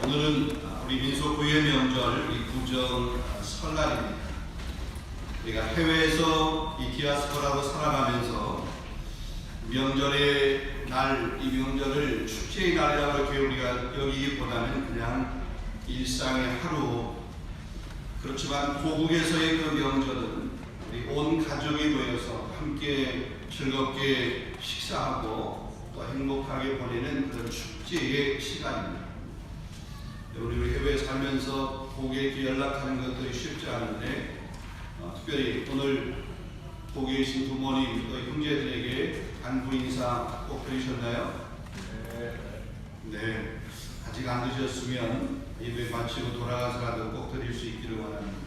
오늘은 우리 민속 구의 명절, 우리 구정 설날입니다. 우리가 해외에서 이 디아스포라로 살아가면서 명절의 날, 이 명절을 축제의 날이라고 이렇게 우리가 여기기보다는 그냥 일상의 하루. 그렇지만 고국에서의 그 명절은 우리 온 가족이 모여서 함께 즐겁게 식사하고 또 행복하게 보내는 그런 축제의 시간입니다. 우리 해외에 살면서 고국에 연락하는 것들이 쉽지 않은데 특별히 오늘 고국에 계신 부모님 또 형제들에게 안부 인사 꼭 드리셨나요? 네. 아직 안 드셨으면 예배 마치고 돌아가서라도 꼭 드릴 수 있기를 원합니다.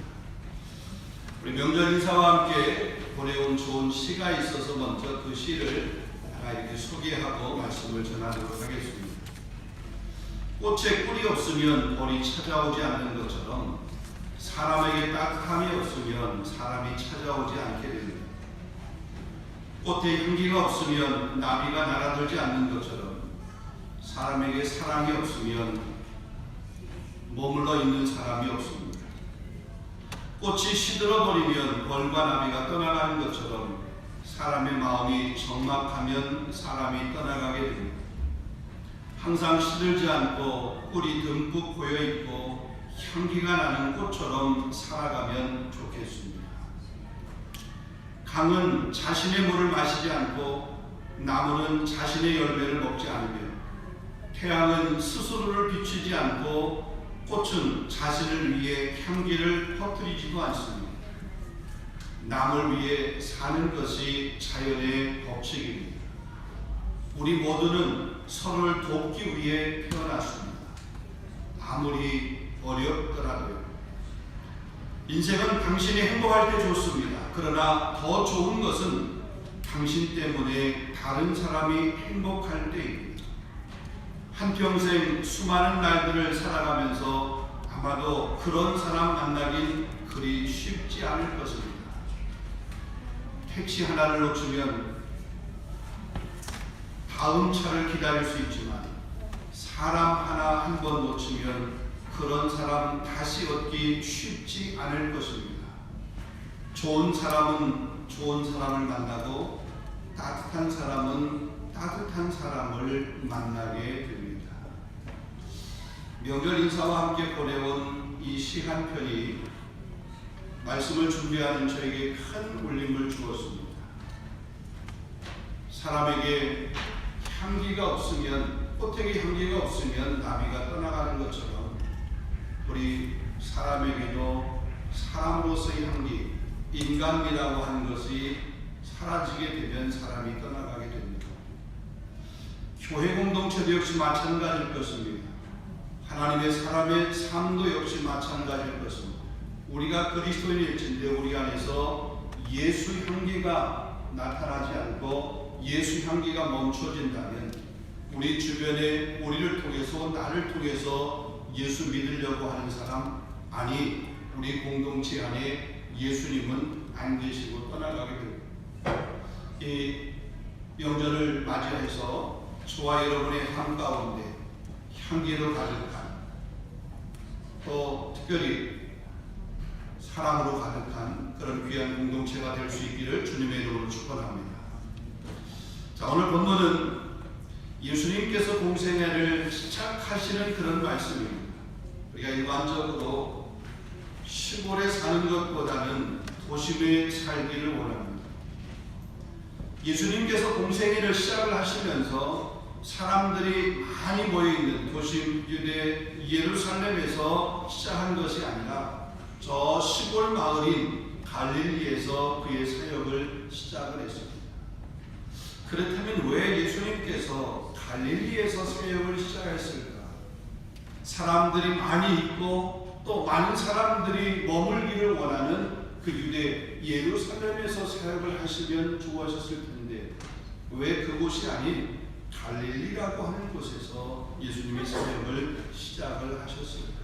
우리 명절 인사와 함께 보내온 좋은 시가 있어서 먼저 그 시를 하나 이렇게 소개하고 말씀을 전하도록 하겠습니다. 꽃에 꿀이 없으면 벌이 찾아오지 않는 것처럼 사람에게 따뜻함이 없으면 사람이 찾아오지 않게 됩니다. 꽃에 향기가 없으면 나비가 날아들지 않는 것처럼 사람에게 사랑이 없으면 머물러 있는 사람이 없습니다. 꽃이 시들어버리면 벌과 나비가 떠나가는 것처럼 사람의 마음이 적막하면 사람이 떠나가게 됩니다. 항상 시들지 않고 꿀이 듬뿍 고여있고 향기가 나는 꽃처럼 살아가면 좋겠습니다. 강은 자신의 물을 마시지 않고 나무는 자신의 열매를 먹지 않으며 태양은 스스로를 비추지 않고 꽃은 자신을 위해 향기를 퍼뜨리지도 않습니다. 남을 위해 사는 것이 자연의 법칙입니다. 우리 모두는 서로를 돕기 위해 태어났습니다. 아무리 어렵더라도요. 인생은 당신이 행복할 때 좋습니다. 그러나 더 좋은 것은 당신 때문에 다른 사람이 행복할 때입니다. 한평생 수많은 날들을 살아가면서 아마도 그런 사람 만나긴 그리 쉽지 않을 것입니다. 택시 하나를 놓치면 다음 차를 기다릴 수 있지만 사람 하나 한 번 놓치면 그런 사람 다시 얻기 쉽지 않을 것입니다. 좋은 사람은 좋은 사람을 만나고 따뜻한 사람은 따뜻한 사람을 만나게 됩니다. 명절 인사와 함께 보내온 이 시 한 편이 말씀을 준비하는 저에게 큰 울림을 주었습니다. 사람에게 향기가 없으면, 꽃에게 향기가 없으면 나비가 떠나가는 것처럼 우리 사람에게도 사람으로서의 향기, 인간미라고 하는 것이 사라지게 되면 사람이 떠나가게 됩니다. 교회 공동체도 역시 마찬가지일 것입니다. 하나님의 사람의 삶도 역시 마찬가지일 것입니다. 우리가 그리스도인일진데 우리 안에서 예수 향기가 나타나지 않고 예수 향기가 멈춰진다면 우리 주변에 우리를 통해서 나를 통해서 예수 믿으려고 하는 사람, 아니 우리 공동체 안에 예수님은 안 계시고 떠나가게 됩니다. 이 명절을 맞이해서 저와 여러분의 삶 가운데 향기로 가득한, 또 특별히 사랑으로 가득한 그런 귀한 공동체가 될 수 있기를 주님의 이름으로 축원합니다. 자, 오늘 본문은 예수님께서 공생애를 시작하시는 그런 말씀입니다. 우리가 일반적으로 시골에 사는 것보다는 도심에 살기를 원합니다. 예수님께서 공생애를 시작을 하시면서 사람들이 많이 모여있는 도심 유대 예루살렘에서 시작한 것이 아니라 저 시골 마을인 갈릴리에서 그의 사역을 시작을 했습니다. 그렇다면 왜 예수님께서 갈릴리에서 사역을 시작했을까? 사람들이 많이 있고 또 많은 사람들이 머물기를 원하는 그 유대 예루살렘에서 사역을 하시면 좋아하셨을 텐데 왜 그곳이 아닌 갈릴리라고 하는 곳에서 예수님의 사역을 시작을 하셨을까?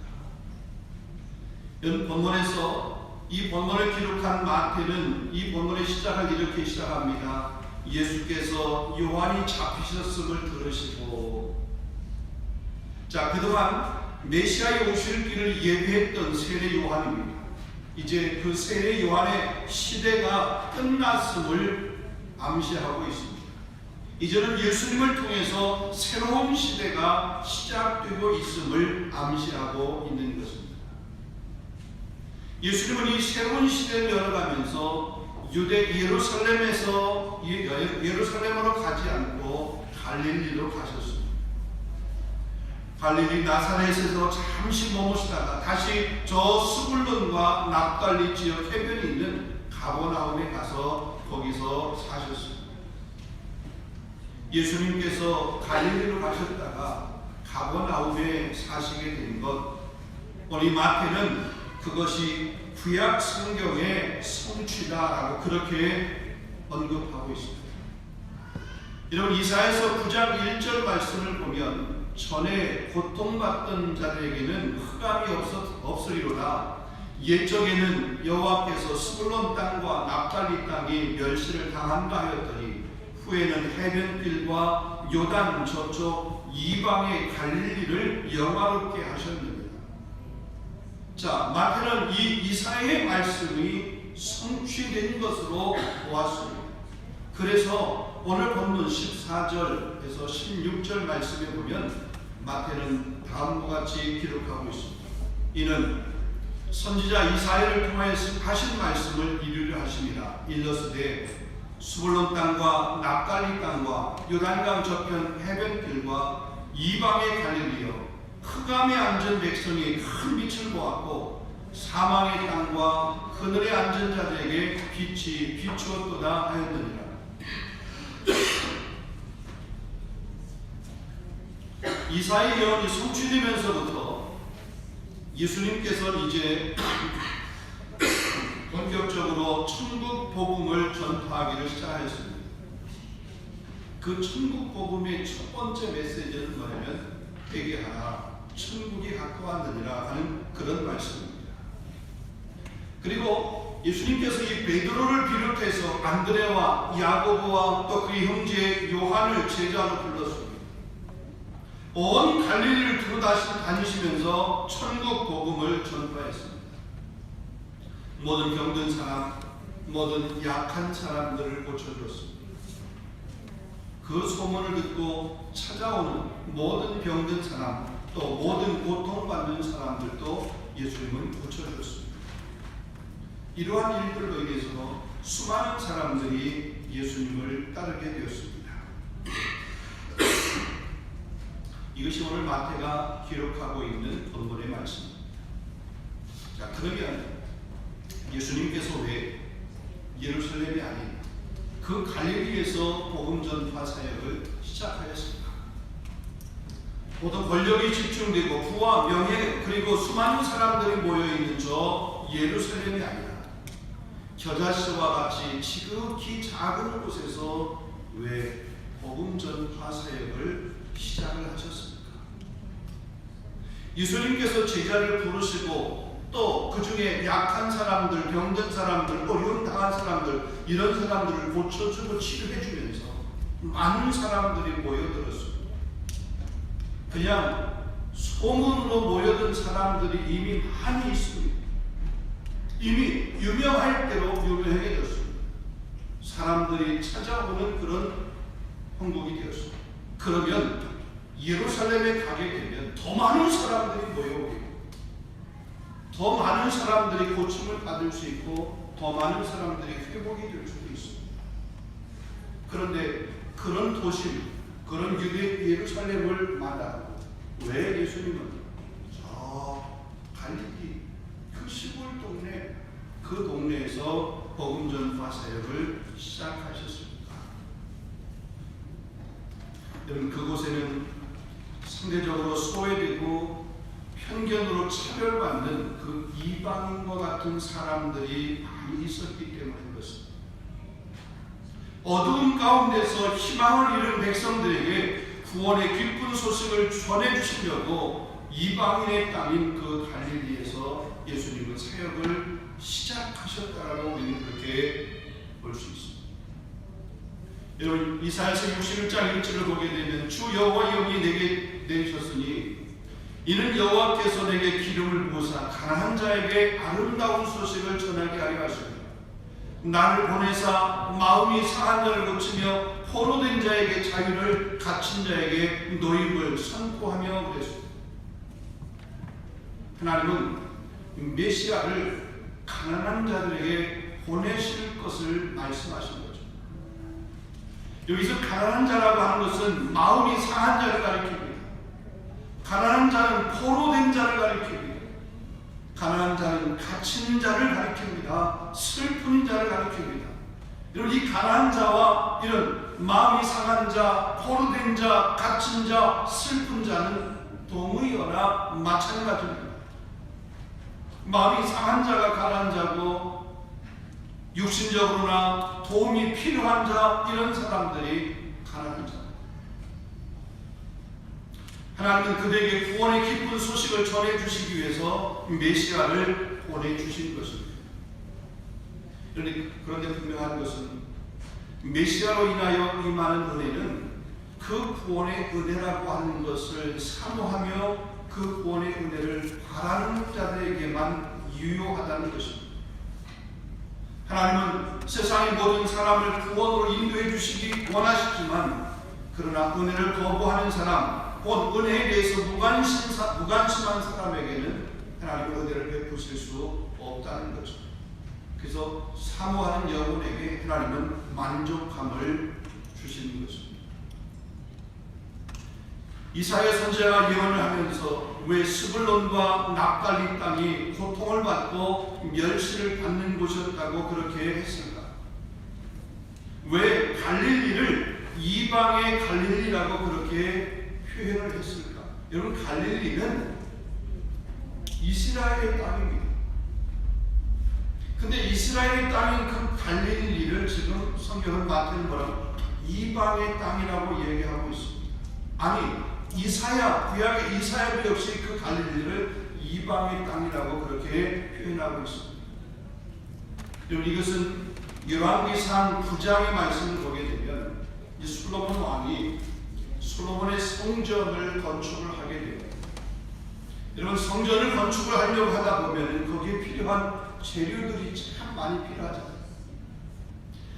이런 본문에서 이 본문을 기록한 마태는 이 본문의 시작을 이렇게 시작합니다. 예수께서 요한이 잡히셨음을 들으시고, 자, 그동안 메시아의 오실 길을 예비했던 세례 요한입니다. 이제 그 세례 요한의 시대가 끝났음을 암시하고 있습니다. 이제는 예수님을 통해서 새로운 시대가 시작되고 있음을 암시하고 있는 것입니다. 예수님은 이 새로운 시대를 열어가면서 유대 예루살렘에서 예루살렘으로 가지 않고 갈릴리로 가셨습니다. 갈릴리 나사렛에서 잠시 머무시다가 다시 저 스불론과 납달리 지역 해변에 있는 가버나움에 가서 거기서 사셨습니다. 예수님께서 갈릴리로 가셨다가 가버나움에 사시게 된 것, 오늘 마태는 그것이 구약 성경의 성취다라고 그렇게 언급하고 있습니다. 여러분, 이사야서 9장 1절 말씀을 보면 전에 고통받던 자들에게는 흑암이 없으리로다. 옛적에는 여호와께서 스불론 땅과 납달리 땅이 멸시를 당한다 하였더니 후에는 해변길과 요단 저쪽 이방의 갈릴리를 영화롭게 하셨느니라. 자, 마태는 이 이사야의 말씀이 성취된 것으로 보았습니다. 그래서 오늘 본문 14절에서 16절 말씀에 보면 마태는 다음과 같이 기록하고 있습니다. 이는 선지자 이사야를 통하여서 하신 말씀을 이루려 하심이라. 일러스되 스불론 땅과 납달리 땅과 요단강 저편 해변길과 이방의 갈릴리여, 흑암에 앉은 백성이 큰 빛을 보았고 사망의 땅과 그늘에 앉은 자들에게 빛이 비추었도다 하였느니라. 이사야의 예언이 성취되면서부터 예수님께서는 이제 본격적으로 천국 복음을 전파하기를 시작하였습니다. 그 천국 복음의 첫 번째 메시지는 뭐냐면 회개하라, 천국이 가까웠느니라 하는 그런 말씀입니다. 그리고 예수님께서 이 베드로를 비롯해서 안드레와 야고보와 또 그의 형제 요한을 제자로 불렀습니다. 온 갈릴리를 다니시면서 천국 복음을 전파했습니다. 모든 병든 사람, 모든 약한 사람들을 고쳐주었습니다. 그 소문을 듣고 찾아오는 모든 병든 사람, 또 모든 고통받는 사람들도 예수님은 고쳐주었습니다. 이러한 일들로 인해서 수많은 사람들이 예수님을 따르게 되었습니다. 이것이 오늘 마태가 기록하고 있는 본문의 말씀입니다. 자, 그러면 예수님께서 왜 예루살렘이 아닌 그 갈릴리에서 복음 전파 사역을 시작하였습니까? 모든 권력이 집중되고 부와 명예 그리고 수많은 사람들이 모여있는 저 예루살렘이 아니라 겨자씨와 같이 지극히 작은 곳에서 왜 복음 전파 사역을 시작을 하셨습니까? 예수님께서 제자를 부르시고 또 그 중에 약한 사람들, 병든 사람들, 어려움 당한 사람들, 이런 사람들을 고쳐주고 치료해주면서 많은 사람들이 모여들었습니다. 그냥 소문으로 모여든 사람들이 이미 많이 있습니다. 이미 유명할 대로 유명해졌습니다. 사람들이 찾아오는 그런 형국이 되었습니다. 그러면 예루살렘에 가게 되면 더 많은 사람들이 모여오게, 더 많은 사람들이 고침을 받을 수 있고 더 많은 사람들이 회복이 될 수도 있습니다. 그런데 그런 도심, 그런 유대 예루살렘을 마다하고 왜 예수님은 저 갈릴리 그 시골 동네, 그 동네에서 복음 전파 사역을 시작하셨습니까? 여러분, 그곳에는 상대적으로 소외되고 편견으로 차별받는 그 이방인과 같은 사람들이 많이 있었기 때문인 것입니다. 어두운 가운데서 희망을 잃은 백성들에게 구원의 기쁜 소식을 전해주시려고 이방인의 땅인 그 갈릴리에서 예수님은 사역을 시작하셨다라고 우리는 그렇게 볼 수 있습니다. 여러분, 이사야서 61장 1절을 보게 되면 주 여호와의 영이 내게 내리셨으니 이는 여호와께서 내게 기름을 부으사 가난한 자에게 아름다운 소식을 전하게 하려 하시고 나를 보내사 마음이 상한 자를 고치며 포로된 자에게 자유를, 갇힌 자에게 노임을 선포하며 그랬습니다. 하나님은 메시아를 가난한 자들에게 보내실 것을 말씀하신 거죠. 여기서 가난한 자라고 하는 것은 마음이 상한 자를 가리킵니다. 가난한 자는 포로된 자를 가리킵니다. 가난한 자는 갇힌 자를 가리킵니다. 슬픈 자를 가리킵니다. 여러분, 이 가난한 자와 이런 마음이 상한 자, 포로된 자, 갇힌 자, 슬픈 자는 동의어나 마찬가지입니다. 마음이 상한 자가 가난한 자고 육신적으로나 도움이 필요한 자, 이런 사람들이 가난한 자. 하나님은 그들에게 구원의 기쁜 소식을 전해주시기 위해서 메시아를 보내주신 것입니다. 그런데 분명한 것은 메시아로 인하여 임하는 은혜는 그 구원의 은혜라고 하는 것을 사모하며 그 구원의 은혜를 바라는 자들에게만 유효하다는 것입니다. 하나님은 세상의 모든 사람을 구원으로 인도해 주시기 원하시지만 그러나 은혜를 거부하는 사람, 곧 은혜에 대해서 무관심한 사람에게는 하나님의 은혜를 베푸실 수 없다는 거죠. 그래서 사모하는 영혼에게 하나님은 만족함을 주시는 것입니다. 이사야 선지자가 예언을 하면서 왜 스불론과 납달리 땅이 고통을 받고 멸시를 받는 곳이었다고 그렇게 했을까? 왜 갈릴리를 이방의 갈릴리라고 그렇게 표현을 했을까? 여러분, 갈릴리는 이스라엘의 땅입니다. 근데 이스라엘의 땅인 그 갈릴리를 지금 성경은 마태는 뭐라고? 이방의 땅이라고 얘기하고 있습니다. 아니, 구약의 이사야도 역시 그 갈릴리를 이방의 땅이라고 그렇게 표현하고 있습니다. 여러분, 이것은 열왕기상 9장의 말씀을 보게 되면 이 솔로몬 왕이 솔로몬의 성전을 건축을 하게 돼요. 여러분, 성전을 건축을 하려고 하다 보면 거기에 필요한 재료들이 참 많이 필요하잖아요.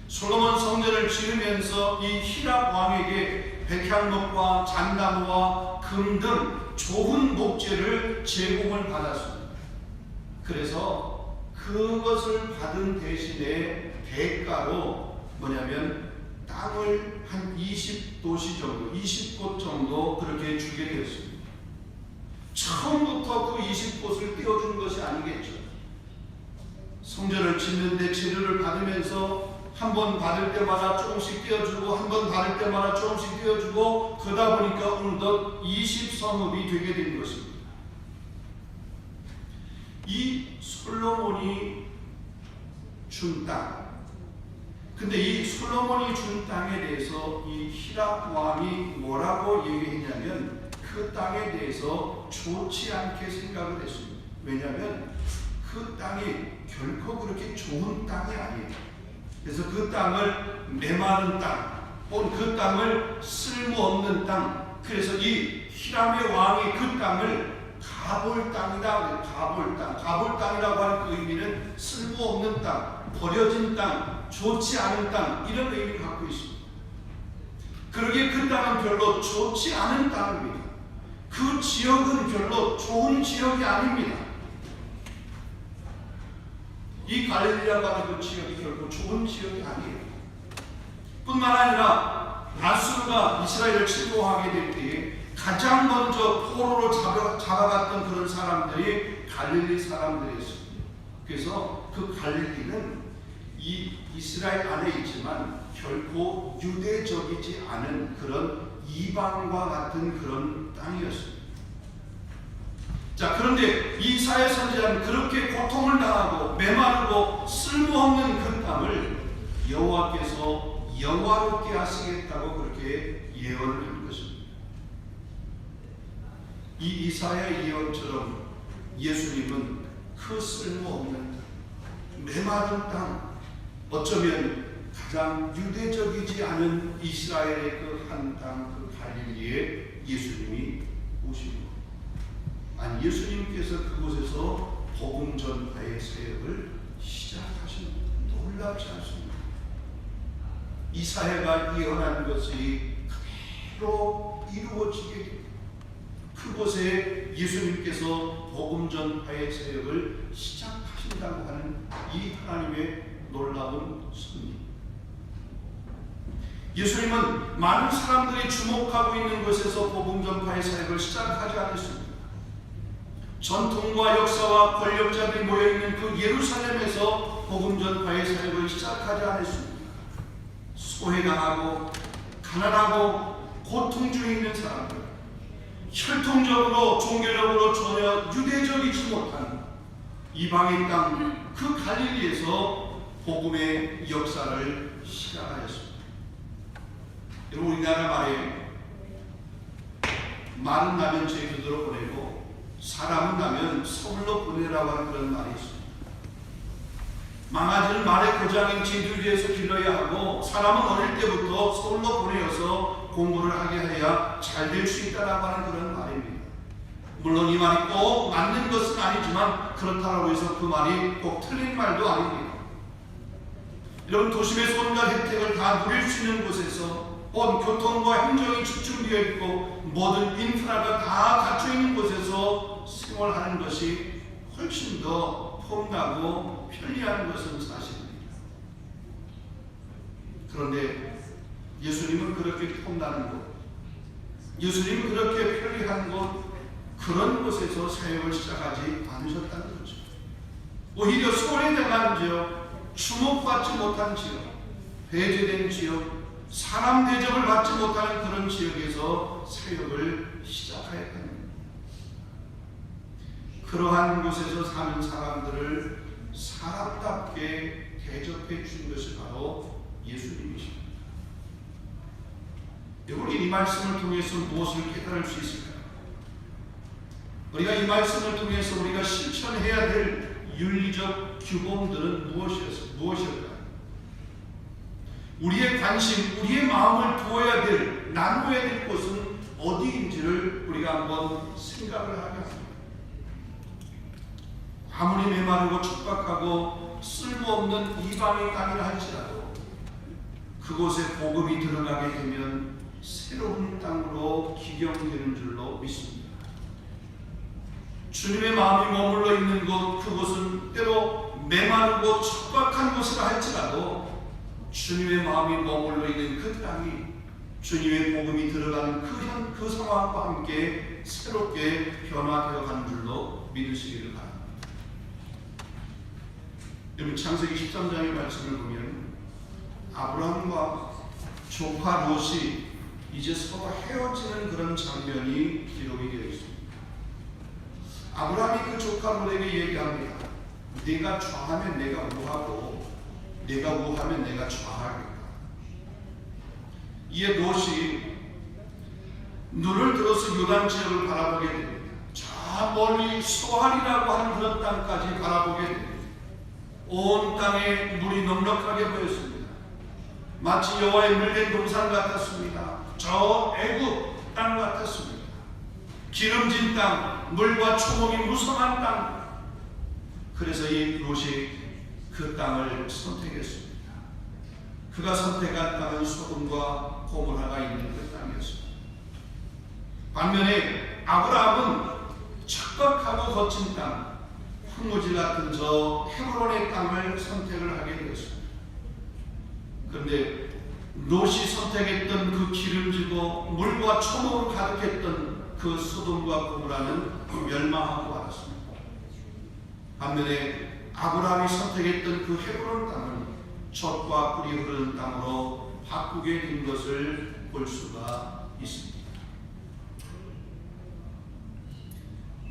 솔로몬 성전을 지으면서 이 히랍 왕에게 백향목과 잣나무와 금 등 좋은 목재를 제공을 받았습니다. 그래서 그것을 받은 대신에 대가로 뭐냐면 땅을 한 20도시 정도, 20곳 정도 그렇게 주게 되었습니다. 처음부터 그 20곳을 떼어준 것이 아니겠죠. 성전을 짓는데 재료를 받으면서 한 번 받을 때마다 조금씩 떼어주고 한 번 받을 때마다 조금씩 떼어주고 그러다 보니까 어느덧 20성읍이 되게 된 것입니다. 이 솔로몬이 준 땅, 근데 이 솔로몬이 준 땅에 대해서 이 히랍 왕이 뭐라고 얘기했냐면 그 땅에 대해서 좋지 않게 생각을 했습니다. 왜냐하면 그 땅이 결코 그렇게 좋은 땅이 아니에요. 그래서 그 땅을 메마른 땅, 혹은 그 땅을 쓸모없는 땅, 그래서 이 히람의 왕이 그 땅을 가볼 땅이다. 가볼 땅. 가볼 땅이라고 하는 그 의미는 쓸모없는 땅, 버려진 땅, 좋지 않은 땅, 이런 의미를 갖고 있습니다. 그러기에 그 땅은 별로 좋지 않은 땅입니다. 그 지역은 별로 좋은 지역이 아닙니다. 이 갈릴리라고 하는 그 지역이 결코 좋은 지역이 아니에요. 뿐만 아니라 아수르가 이스라엘을 침공하게 될 때에 가장 먼저 포로로 잡아갔던 그런 사람들이 갈릴리 사람들이었습니다. 그래서 그 갈릴리는 이 이스라엘 안에 있지만 결코 유대적이지 않은 그런 이방과 같은 그런 땅이었습니다. 자, 그런데 이사야 선지자는 그렇게 고통을 당하고 메마르고 쓸모없는 그 땅을 여호와께서 영화롭게 하시겠다고 그렇게 예언을 한 것입니다. 이 이사야의 예언처럼 예수님은 그 쓸모없는 메마른 땅, 어쩌면 가장 유대적이지 않은 이스라엘의 그 한 땅, 그 갈릴리에 예수님이 오신 것. 아니, 예수님께서 그곳에서 복음 전파의 사역을 시작하신 놀랍지 않습니까? 이 사회가 예언한 것이 그대로 이루어지게 됩니다. 그곳에 예수님께서 복음 전파의 사역을 시작하신다고 하는 이 하나님의 놀라운 섭리. 예수님은 많은 사람들이 주목하고 있는 곳에서 복음 전파의 사역을 시작하지 않았습니다. 전통과 역사와 권력자들이 모여있는 그 예루살렘에서 복음 전파의 사역을 시작하지 않았습니다. 소외당하고 가난하고 고통 중에 있는 사람들, 혈통적으로 종교적으로 전혀 유대적이지 못한 이방인 땅 그 갈릴리에서 복음의 역사를 시작하였습니다. 여러분, 우리나라 말에 말은 나면 제주도로 보내고 사람은 나면 서울로 보내라고 하는 그런 말이 있습니다. 망아지는 말의 고장인 제주도에서 길러야 하고 사람은 어릴 때부터 서울로 보내어서 공부를 하게 해야 잘 될 수 있다라고 하는 그런 말입니다. 물론 이 말이 꼭 맞는 것은 아니지만 그렇다고 해서 그 말이 꼭 틀린 말도 아닙니다. 이런 도심에서 온갖 혜택을 다 누릴 수 있는 곳에서 온 교통과 행정이 집중되어 있고 모든 인프라가 다 갖춰 있는 곳에서 생활하는 것이 훨씬 더 폼나고 편리한 것은 사실입니다. 그런데 예수님은 그렇게 폼나는 곳, 예수님은 그렇게 편리한 곳, 그런 곳에서 사역을 시작하지 않으셨다는 거죠. 오히려 소외당한 지역, 주목받지 못한 지역, 배제된 지역, 사람 대접을 받지 못하는 그런 지역에서 사역을 시작해야 합니다. 그러한 곳에서 사는 사람들을 사람답게 대접해 주신 것이 바로 예수님이십니다. 여러분, 이 말씀을 통해서 무엇을 깨달을 수 있을까요? 우리가 이 말씀을 통해서 우리가 실천해야 될 윤리적 규범들은 무엇일까요? 우리의 관심, 우리의 마음을 두어야 될, 나누어야 될 곳은 어디인지를 우리가 한번 생각을 하게 합니다. 아무리 메마르고 척박하고 쓸모없는 이방의 땅이라 할지라도 그곳에 복음이 들어가게 되면 새로운 땅으로 기경되는 줄로 믿습니다. 주님의 마음이 머물러 있는 곳, 그곳은 때로 메마르고 척박한 곳이라 할지라도 주님의 마음이 머물러 있는 그 땅이 주님의 복음이 들어가는 그 상황과 함께 새롭게 변화되어 가는 줄로 믿으시기를 바랍니다. 여러분, 창세기 13장의 말씀을 보면 아브라함과 조카 롯이 이제 서로 헤어지는 그런 장면이 기록이 되어 있습니다. 아브라함이 그 조카 롯에게 얘기합니다. 네가 좌하면 내가 우하고 네가 우하면 내가 좌하겠다. 이에 롯이 눈을 들어서 요단 지역을 바라보게 됩니다. 저 멀리 소알이라고 하는 그런 땅까지 바라보게 됩니다. 온 땅에 물이 넉넉하게 보였습니다. 마치 여호와의 물된 동산 같았습니다. 저 애굽 땅 같았습니다. 기름진 땅, 물과 초목이 무성한 땅. 그래서 이 롯이 그 땅을 선택했습니다. 그가 선택한 땅은 소돔과 고모라가 있는 그 땅이었습니다. 반면에 아브라함은 척박하고 거친 땅, 황무지 같은 저 헤브론의 땅을 선택을 하게 되었습니다. 그런데 롯이 선택했던 그 기름지고 물과 초목으로 가득했던 그 소돔과 고모라는 멸망하고 말았습니다. 반면에 아브라함이 선택했던 그 헤브론 땅은 젖과 꿀이 흐르는 땅으로 바꾸게 된 것을 볼 수가 있습니다.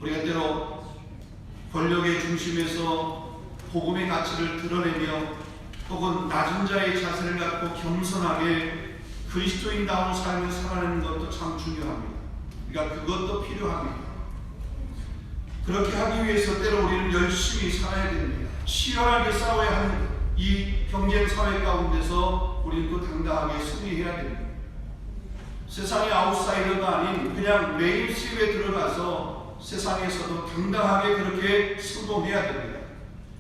우리가 때로 권력의 중심에서 복음의 가치를 드러내며 혹은 낮은 자의 자세를 갖고 겸손하게 그리스도인다운 삶을 살아내는 것도 참 중요합니다. 그러니까 그것도 필요합니다. 그렇게 하기 위해서 때로 우리는 열심히 살아야 됩니다. 치열하게 싸워야 하는 이 경쟁 사회 가운데서 우리는 또 당당하게 승리해야 됩니다. 세상의 아웃사이더가 아닌 그냥 메인스트림에 들어가서 세상에서도 당당하게 그렇게 성공해야 됩니다.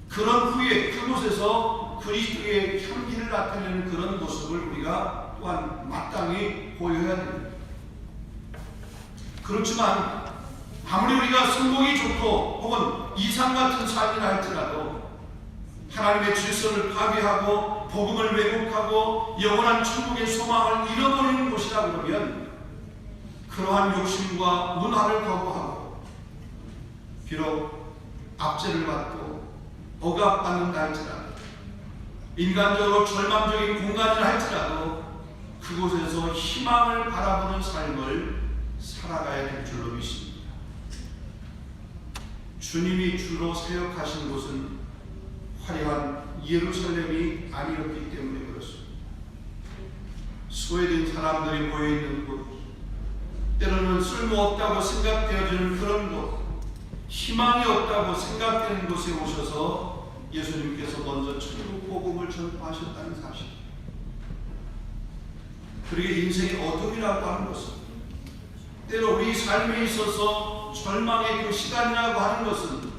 그런 후에 그곳에서 그리스도의 향기를 나타내는 그런 모습을 우리가 또한 마땅히 보여야 됩니다. 그렇지만 아무리 우리가 성공이 좋고 혹은 이상 같은 삶이라 할지라도 하나님의 질서를 파괴하고 복음을 왜곡하고 영원한 천국의 소망을 잃어버리는 곳이라 그러면 그러한 욕심과 문화를 거부하고 비록 압제를 받고 억압받는다 할지라도 인간적으로 절망적인 공간이라 할지라도 그곳에서 희망을 바라보는 삶을 살아가야 될 줄로 믿습니다. 주님이 주로 사역하신 곳은 화려한 예루살렘이 아니었기 때문에 그렇습니다. 소외된 사람들이 모여있는 곳, 때로는 쓸모없다고 생각되어지는 그런 곳, 희망이 없다고 생각되는 곳에 오셔서 예수님께서 먼저 천국 복음을 전파하셨다는 사실. 그리고 인생의 어둠이라고 하는 것은 때로 우리 삶에 있어서 절망의 그 시간이라고 하는 것은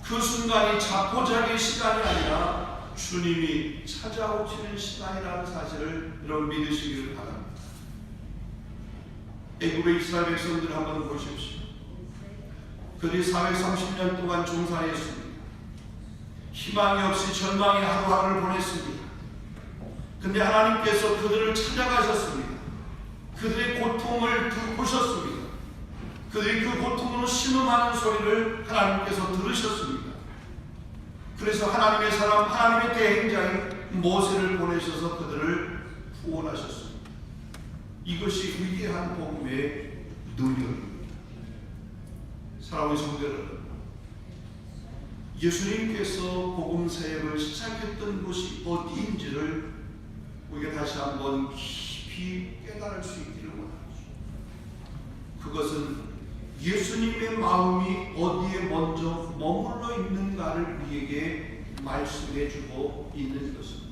그 순간이 자포자기의 시간이 아니라 주님이 찾아오시는 시간이라는 사실을 여러분 믿으시기를 바랍니다. 애굽의 이스라엘 백성들을 한번 보십시오. 그들이 430년 동안 종살이했습니다. 희망이 없이 절망의 하루하루를 보냈습니다. 근데 하나님께서 그들을 찾아가셨습니다. 그들의 고통을 보셨습니다. 그들이 그 고통으로 신음하는 소리를 하나님께서 들으셨습니다. 그래서 하나님의 사람, 하나님의 대행자인 모세를 보내셔서 그들을 구원하셨습니다. 이것이 위대한 복음의 능력입니다. 사랑하는 성도 여러분, 예수님께서 복음 사역을 시작했던 곳이 어디인지를 우리가 다시 한번 깊이 깨달을 수 있기를 원합니다. 그것은 예수님의 마음이 어디에 먼저 머물러 있는가를 우리에게 말씀해 주고 있는 것입니다.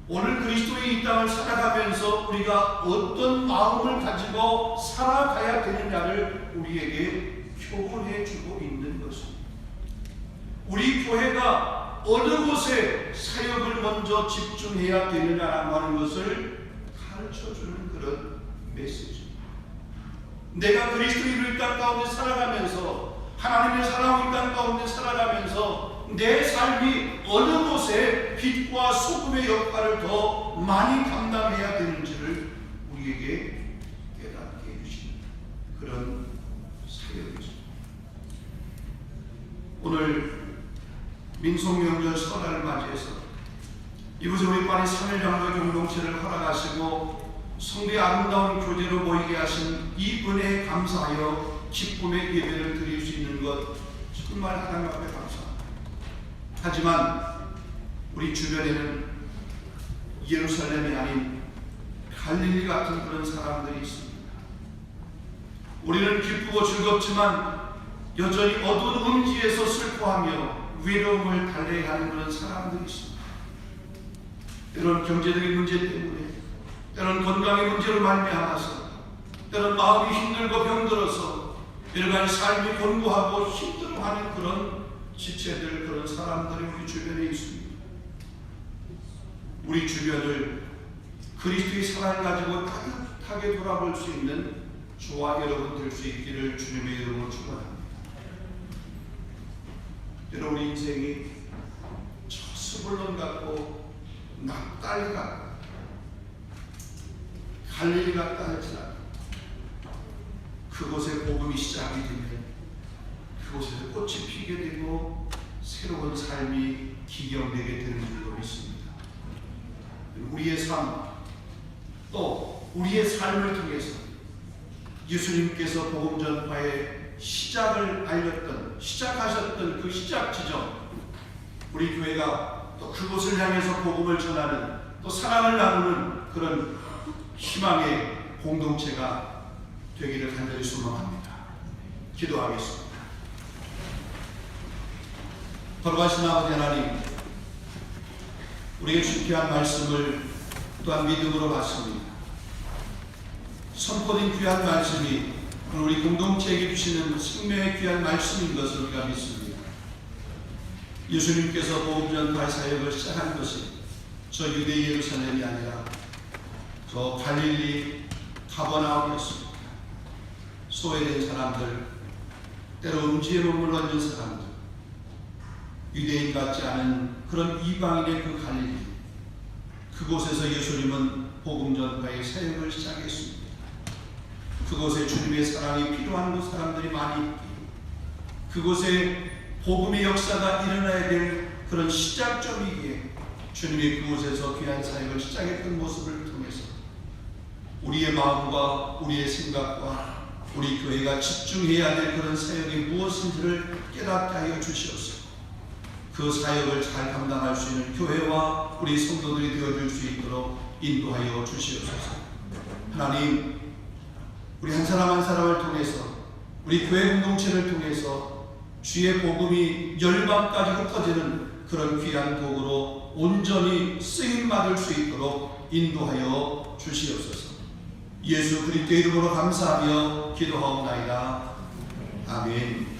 오늘 그리스도의 이 땅을 살아가면서 우리가 어떤 마음을 가지고 살아가야 되느냐를 우리에게 교훈해 주고 있는 것입니다. 우리 교회가 어느 곳에 사역을 먼저 집중해야 되느냐라고 하는 것을 가르쳐주는 그런 메시지입니다. 내가 그리스도의 이 땅 가운데 살아가면서 하나님의 사랑의 땅 가운데 살아가면서 내 삶이 어느 곳에 빛과 소금의 역할을 더 많이 감당해야 되는지를 우리에게 깨닫게 해주시는 그런 사역이죠. 오늘 민속명절 설날을 맞이해서 이곳에 우리 반의 3일 장로 공동체를 허락하시고 성도의 아름다운 교제로 모이게 하신 이 은혜에 감사하여 기쁨의 예배를 드릴 수 있는 것 정말 하나님 앞에 감사합니다. 하지만 우리 주변에는 예루살렘이 아닌 갈릴리 같은 그런 사람들이 있습니다. 우리는 기쁘고 즐겁지만 여전히 어두운 음지에서 슬퍼하며 외로움을 달래야 하는 그런 사람들이 있습니다. 때로는 경제적인 문제 때문에, 때로는 건강의 문제로 말미암아서, 때로는 마음이 힘들고 병들어서 여러 가지 삶이 곤고하고 힘들어하는 그런 지체들, 그런 사람들이 우리 주변에 있습니다. 우리 주변을 그리스도의 사랑을 가지고 따뜻하게 돌아볼 수 있는 저와 여러분 될 수 있기를 주님의 이름으로 축원합니다. 여러분 우리 인생이 저 스불론 같고 납달리 같고 갈릴리 같다 할지라도 그곳에 복음이 시작이 되면 그곳에서 꽃이 피게 되고 새로운 삶이 기경되게 되는 줄로 믿습니다. 우리의 삶, 또 우리의 삶을 통해서 예수님께서 복음 전파의 시작을 알렸던, 시작하셨던 그 시작 지점, 우리 교회가 또 그곳을 향해서 복음을 전하는, 또 사랑을 나누는 그런 희망의 공동체가 되기를 간절히 소망합니다. 기도하겠습니다. 돌아가신 아버지 하나님, 우리에게 주께한 말씀을 또한 믿음으로 받습니다. 선포된 귀한 말씀이 우리 공동체에게 주시는 생명의 귀한 말씀인 것을 우리가 믿습니다. 예수님께서 복음 전파의 사역을 시작한 것이 저 유대 예루살렘이 아니라 저 갈릴리 가버나움이었습니다. 소외된 사람들, 때로 음지에 머물러 있는 사람들, 유대인 같지 않은 그런 이방인의 그 갈릴리, 그곳에서 예수님은 복음 전파의 사역을 시작했습니다. 그곳에 주님의 사랑이 필요한 그 사람들이 많이 있기에, 그곳에 복음의 역사가 일어나야 될 그런 시작점이기에 주님이 그곳에서 귀한 사역을 시작했던 모습을 통해서 우리의 마음과 우리의 생각과 우리 교회가 집중해야 될 그런 사역이 무엇인지를 깨닫게 하여 주시옵소서. 그 사역을 잘 감당할 수 있는 교회와 우리 성도들이 되어줄 수 있도록 인도하여 주시옵소서. 하나님, 우리 한 사람 한 사람을 통해서, 우리 교회 공동체를 통해서 주의 복음이 열방까지 흩어지는 그런 귀한 도구로 온전히 쓰임받을 수 있도록 인도하여 주시옵소서. 예수 그리스도의 이름으로 감사하며 기도하옵나이다. 아멘.